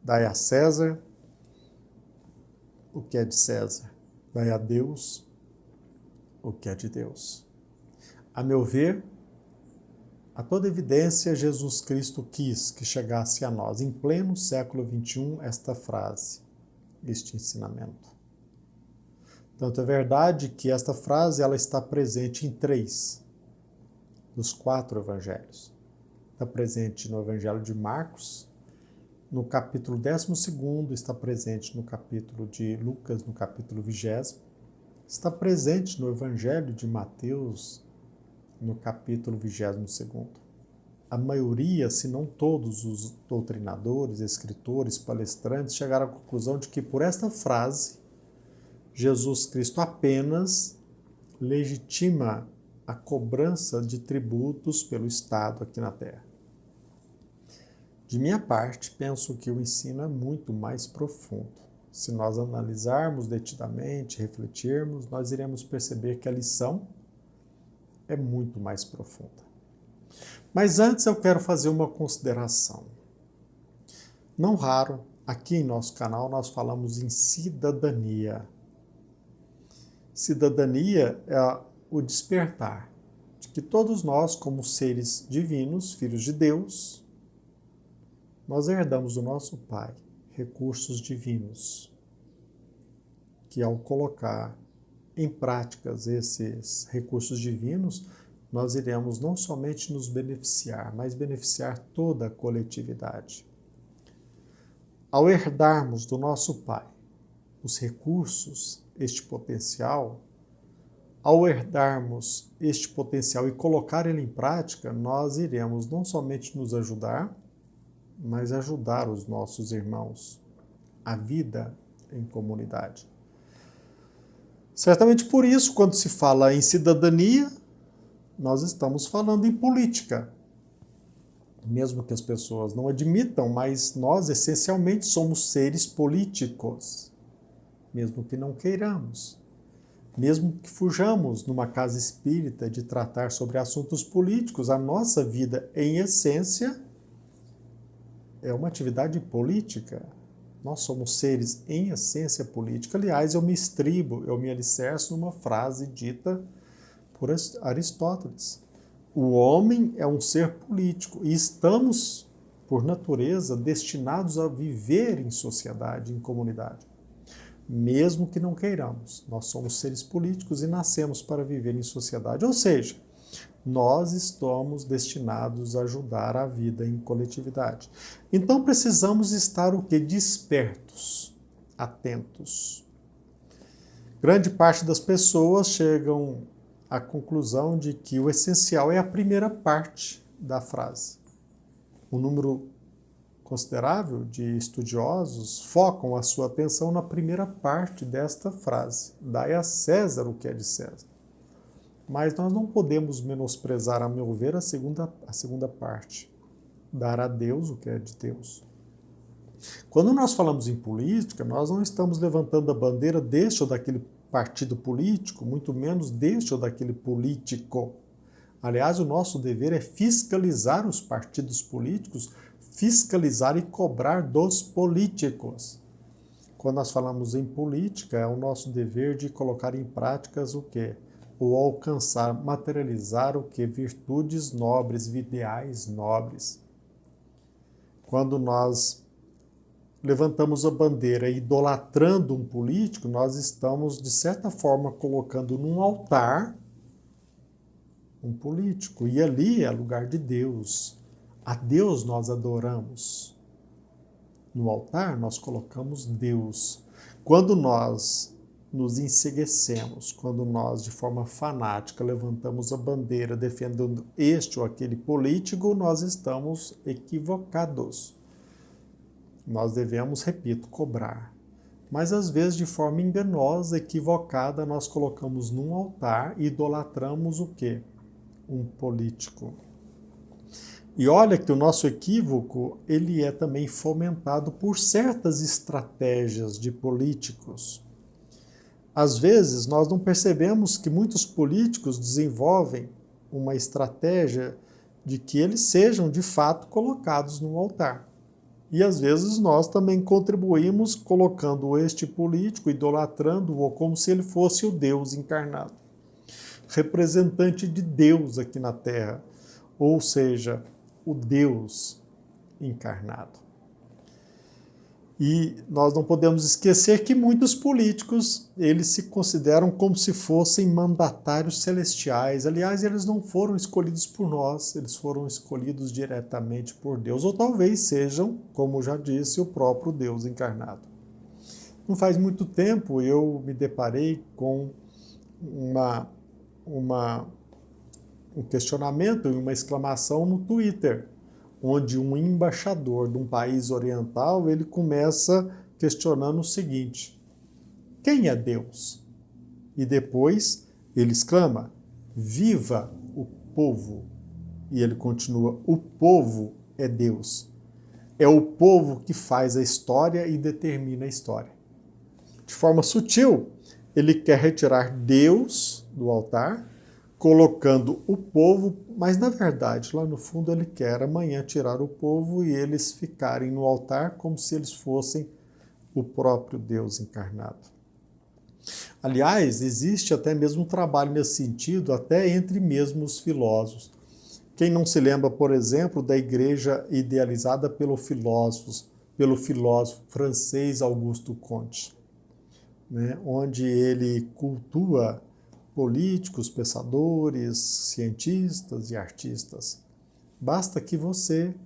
Dai a César o que é de César, dai a Deus o que é de Deus. A meu ver, a toda evidência, Jesus Cristo quis que chegasse a nós, em pleno século XXI, esta frase, este ensinamento. Tanto é verdade que esta frase ela está presente em 3 dos 4 evangelhos. Está presente no Evangelho de Marcos, no capítulo 12º, está presente no capítulo de Lucas, no capítulo 20º, está presente no Evangelho de Mateus, no capítulo 22º. A maioria, se não todos os doutrinadores, escritores, palestrantes, chegaram à conclusão de que por esta frase, Jesus Cristo apenas legitima a cobrança de tributos pelo Estado aqui na Terra. De minha parte, penso que o ensino é muito mais profundo. Se nós analisarmos detidamente, refletirmos, nós iremos perceber que a lição é muito mais profunda. Mas antes eu quero fazer uma consideração. Não raro, aqui em nosso canal, nós falamos em cidadania. Cidadania é o despertar de que todos nós, como seres divinos, filhos de Deus, nós herdamos do nosso Pai recursos divinos, que ao colocar em práticas esses recursos divinos, nós iremos não somente nos beneficiar, mas beneficiar toda a coletividade. Ao herdarmos do nosso Pai os recursos, este potencial, ao herdarmos este potencial e colocar ele em prática, nós iremos não somente nos ajudar, mas ajudar os nossos irmãos, a vida em comunidade. Certamente por isso, quando se fala em cidadania, nós estamos falando em política. Mesmo que as pessoas não admitam, mas nós essencialmente somos seres políticos, mesmo que não queiramos. Mesmo que fujamos numa casa espírita de tratar sobre assuntos políticos, a nossa vida, em essência, é uma atividade política. Nós somos seres em essência política. Aliás, eu me alicerço numa frase dita por Aristóteles. O homem é um ser político e estamos, por natureza, destinados a viver em sociedade, em comunidade. Mesmo que não queiramos, nós somos seres políticos e nascemos para viver em sociedade. Ou seja, nós estamos destinados a ajudar a vida em coletividade. Então precisamos estar o quê? Despertos, atentos. Grande parte das pessoas chegam à conclusão de que o essencial é a primeira parte da frase. Um número considerável de estudiosos focam a sua atenção na primeira parte desta frase. Dai a César o que é de César. Mas nós não podemos menosprezar, a meu ver, a segunda parte. Dar a Deus o que é de Deus. Quando nós falamos em política, nós não estamos levantando a bandeira deste ou daquele partido político, muito menos deste ou daquele político. Aliás, o nosso dever é fiscalizar os partidos políticos, fiscalizar e cobrar dos políticos. Quando nós falamos em política, é o nosso dever de colocar em práticas o quê? Ou alcançar, materializar o quê? Virtudes nobres, ideais nobres. Quando nós levantamos a bandeira idolatrando um político, nós estamos, de certa forma, colocando num altar um político. E ali é lugar de Deus. A Deus nós adoramos. No altar nós colocamos Deus. Quando nós nos enceguecemos, quando nós, de forma fanática, levantamos a bandeira defendendo este ou aquele político, nós estamos equivocados. Nós devemos, repito, cobrar. Mas, às vezes, de forma enganosa, equivocada, nós colocamos num altar e idolatramos o quê? Um político. E olha que o nosso equívoco, ele é também fomentado por certas estratégias de políticos. Às vezes, nós não percebemos que muitos políticos desenvolvem uma estratégia de que eles sejam, de fato, colocados no altar. E às vezes nós também contribuímos colocando este político, idolatrando-o como se ele fosse o Deus encarnado, representante de Deus aqui na Terra, ou seja, o Deus encarnado. E nós não podemos esquecer que muitos políticos, eles se consideram como se fossem mandatários celestiais. Aliás, eles não foram escolhidos por nós, eles foram escolhidos diretamente por Deus, ou talvez sejam, como já disse, o próprio Deus encarnado. Não faz muito tempo eu me deparei com um questionamento e uma exclamação no Twitter, onde um embaixador de um país oriental, ele começa questionando o seguinte: quem é Deus? E depois ele exclama: viva o povo! E ele continua: o povo é Deus. É o povo que faz a história e determina a história. De forma sutil, ele quer retirar Deus do altar, colocando o povo, mas na verdade, lá no fundo, ele quer amanhã tirar o povo e eles ficarem no altar como se eles fossem o próprio Deus encarnado. Aliás, existe até mesmo um trabalho nesse sentido, até entre mesmo os filósofos. Quem não se lembra, por exemplo, da igreja idealizada pelo filósofo francês Auguste Comte, né, onde ele cultua políticos, pensadores, cientistas e artistas. Basta que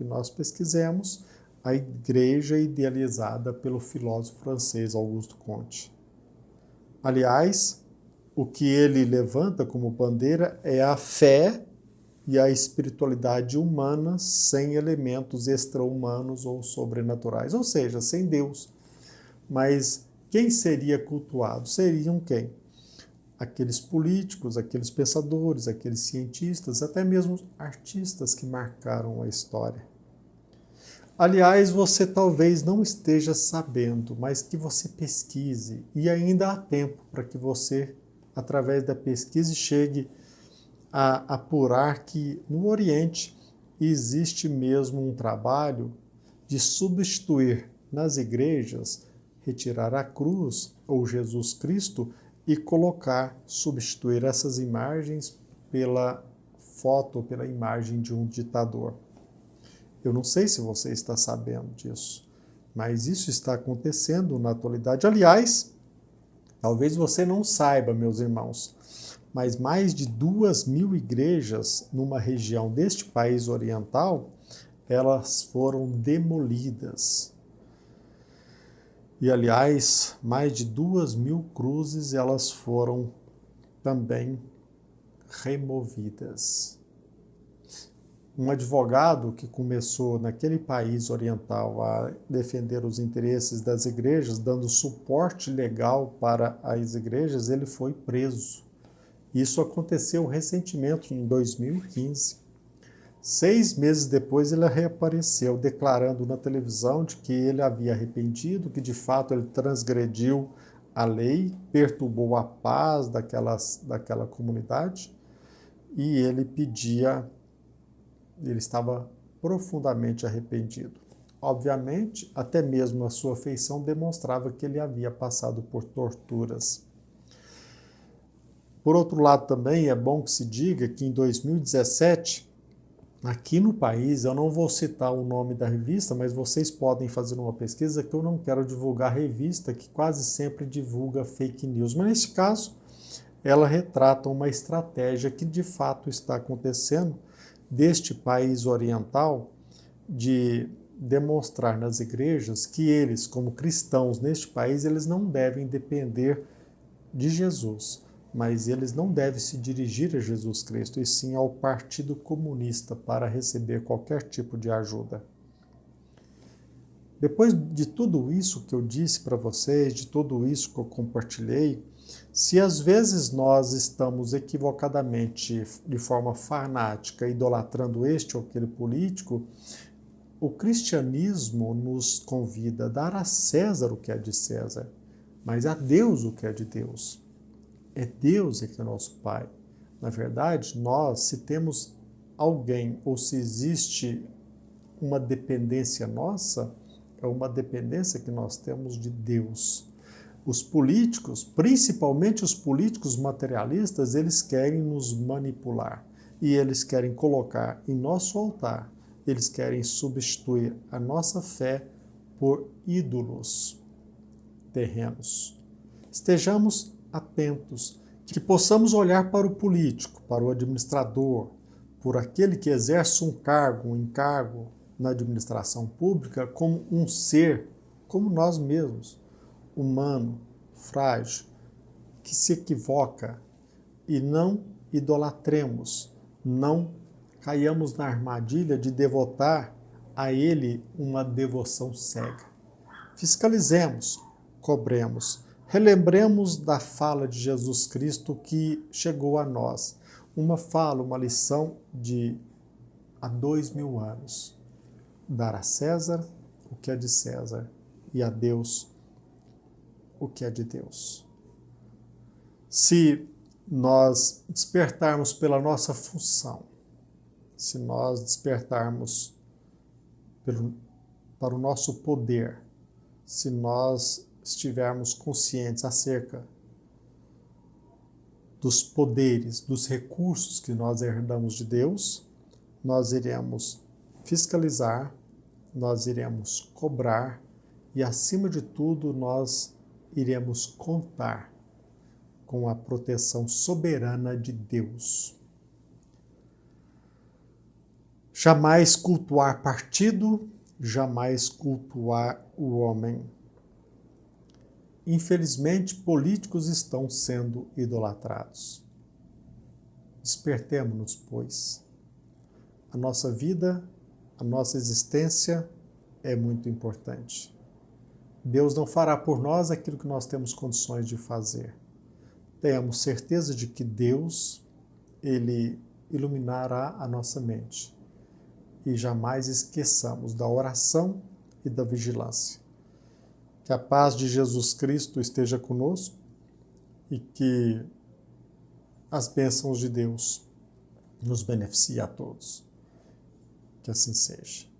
nós pesquisemos a igreja idealizada pelo filósofo francês Auguste Comte. Aliás, o que ele levanta como bandeira é a fé e a espiritualidade humana sem elementos extra-humanos ou sobrenaturais, ou seja, sem Deus. Mas quem seria cultuado? Seriam quem? Aqueles políticos, aqueles pensadores, aqueles cientistas, até mesmo artistas que marcaram a história. Aliás, você talvez não esteja sabendo, mas que você pesquise, e ainda há tempo para que você, através da pesquisa, chegue a apurar que no Oriente existe mesmo um trabalho de substituir nas igrejas, retirar a cruz ou Jesus Cristo e substituir essas imagens pela foto, pela imagem de um ditador. Eu não sei se você está sabendo disso, mas isso está acontecendo na atualidade. Aliás, talvez você não saiba, meus irmãos, mas mais de 2.000 igrejas numa região deste país oriental, elas foram demolidas. E, aliás, mais de 2.000 cruzes, elas foram também removidas. Um advogado que começou naquele país oriental a defender os interesses das igrejas, dando suporte legal para as igrejas, ele foi preso. Isso aconteceu recentemente, em 2015. 6 meses depois ele reapareceu, declarando na televisão de que ele havia arrependido, que de fato ele transgrediu a lei, perturbou a paz daquela comunidade, e ele estava profundamente arrependido. Obviamente, até mesmo a sua feição demonstrava que ele havia passado por torturas. Por outro lado, também é bom que se diga que em 2017, aqui no país, eu não vou citar o nome da revista, mas vocês podem fazer uma pesquisa, que eu não quero divulgar a revista, que quase sempre divulga fake news. Mas neste caso, ela retrata uma estratégia que de fato está acontecendo deste país oriental, de demonstrar nas igrejas que eles, como cristãos neste país, eles não devem depender de Jesus, mas eles não devem se dirigir a Jesus Cristo, e sim ao Partido Comunista para receber qualquer tipo de ajuda. Depois de tudo isso que eu disse para vocês, de tudo isso que eu compartilhei, se às vezes nós estamos equivocadamente, de forma fanática, idolatrando este ou aquele político, o cristianismo nos convida a dar a César o que é de César, mas a Deus o que é de Deus. É Deus que é nosso Pai. Na verdade, nós, se temos alguém ou se existe uma dependência nossa, é uma dependência que nós temos de Deus. Os políticos, principalmente os políticos materialistas, eles querem nos manipular e eles querem colocar em nosso altar, eles querem substituir a nossa fé por ídolos terrenos. Estejamos atentos, que possamos olhar para o político, para o administrador, por aquele que exerce um cargo, um encargo na administração pública, como um ser, como nós mesmos, humano, frágil, que se equivoca, e não idolatremos, não caiamos na armadilha de devotar a ele uma devoção cega. Fiscalizemos, cobremos, relembremos da fala de Jesus Cristo que chegou a nós. Uma fala, uma lição de há 2000 anos. Dar a César o que é de César e a Deus o que é de Deus. Se nós despertarmos pela nossa função, se nós despertarmos para o nosso poder, se nós estivermos conscientes acerca dos poderes, dos recursos que nós herdamos de Deus, nós iremos fiscalizar, nós iremos cobrar e, acima de tudo, nós iremos contar com a proteção soberana de Deus. Jamais cultuar partido, jamais cultuar o homem. Infelizmente, políticos estão sendo idolatrados. Despertemo-nos, pois. A nossa vida, a nossa existência é muito importante. Deus não fará por nós aquilo que nós temos condições de fazer. Tenhamos certeza de que Deus, Ele iluminará a nossa mente. E jamais esqueçamos da oração e da vigilância. Que a paz de Jesus Cristo esteja conosco e que as bênçãos de Deus nos beneficiem a todos. Que assim seja.